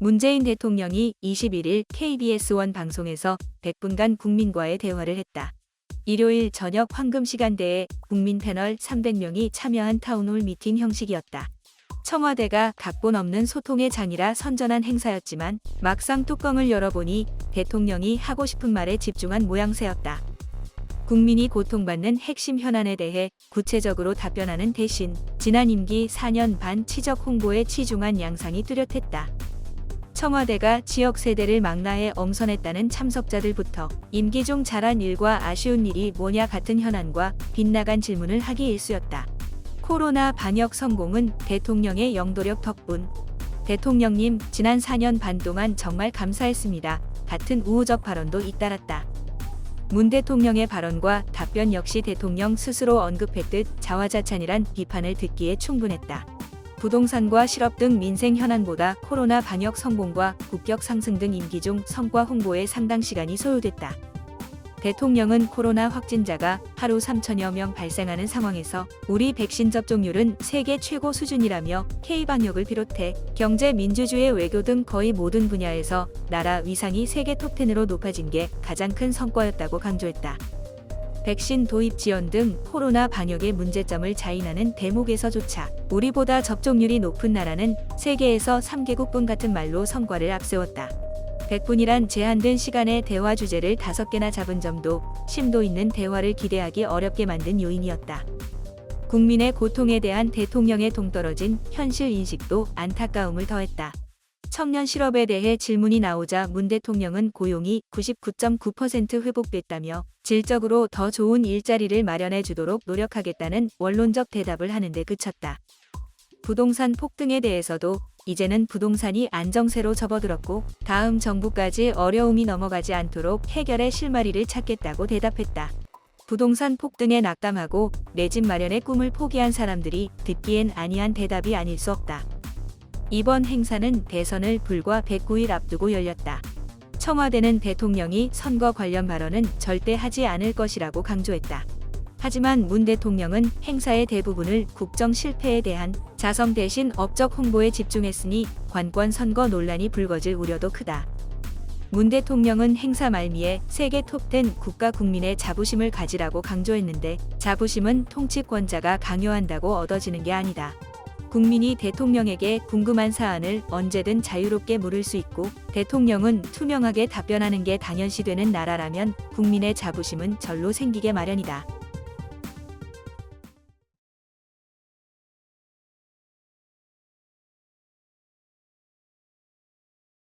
문재인 대통령이 21일 KBS1 방송에서 100분간 국민과의 대화를 했다. 일요일 저녁 황금 시간대에 국민 패널 300명이 참여한 타운홀 미팅 형식이었다. 청와대가 각본 없는 소통의 장이라 선전한 행사였지만 막상 뚜껑을 열어보니 대통령이 하고 싶은 말에 집중한 모양새였다. 국민이 고통받는 핵심 현안에 대해 구체적으로 답변하는 대신 지난 임기 4년 반 치적 홍보에 치중한 양상이 뚜렷했다. 청와대가 지역 세대를 망라해 엄선했다는 참석자들부터 임기 중 잘한 일과 아쉬운 일이 뭐냐 같은 현안과 빗나간 질문을 하기 일쑤였다. 코로나 방역 성공은 대통령의 영도력 덕분. 대통령님, 지난 4년 반 동안 정말 감사했습니다. 같은 우호적 발언도 잇따랐다. 문 대통령의 발언과 답변 역시 대통령 스스로 언급했듯 자화자찬이란 비판을 듣기에 충분했다. 부동산과 실업 등 민생 현안보다 코로나 방역 성공과 국격 상승 등 임기 중 성과 홍보에 상당 시간이 소요됐다. 대통령은 코로나 확진자가 하루 3천여 명 발생하는 상황에서 우리 백신 접종률은 세계 최고 수준이라며 K방역을 비롯해 경제, 민주주의, 외교 등 거의 모든 분야에서 나라 위상이 세계 톱10으로 높아진 게 가장 큰 성과였다고 강조했다. 백신 도입 지연 등 코로나 방역의 문제점을 자인하는 대목에서조차 우리보다 접종률이 높은 나라는 세계에서 3개국뿐 같은 말로 성과를 앞세웠다. 100분이란 제한된 시간에 대화 주제를 5개나 잡은 점도 심도 있는 대화를 기대하기 어렵게 만든 요인이었다. 국민의 고통에 대한 대통령의 동떨어진 현실 인식도 안타까움을 더했다. 청년 실업에 대해 질문이 나오자 문 대통령은 고용이 99.9% 회복됐다며 질적으로 더 좋은 일자리를 마련해 주도록 노력하겠다는 원론적 대답을 하는데 그쳤다. 부동산 폭등에 대해서도 이제는 부동산이 안정세로 접어들었고 다음 정부까지 어려움이 넘어가지 않도록 해결의 실마리를 찾겠다고 대답했다. 부동산 폭등에 낙담하고 내 집 마련의 꿈을 포기한 사람들이 듣기엔 아니한 대답이 아닐 수 없다. 이번 행사는 대선을 불과 109일 앞두고 열렸다. 청와대는 대통령이 선거 관련 발언은 절대 하지 않을 것이라고 강조했다. 하지만 문 대통령은 행사의 대부분을 국정 실패에 대한 자성 대신 업적 홍보에 집중했으니 관권 선거 논란이 불거질 우려도 크다. 문 대통령은 행사 말미에 세계 톱10 국가 국민의 자부심을 가지라고 강조했는데 자부심은 통치권자가 강요한다고 얻어지는 게 아니다. 국민이 대통령에게 궁금한 사안을 언제든 자유롭게 물을 수 있고 대통령은 투명하게 답변하는 게 당연시되는 나라라면 국민의 자부심은 절로 생기게 마련이다.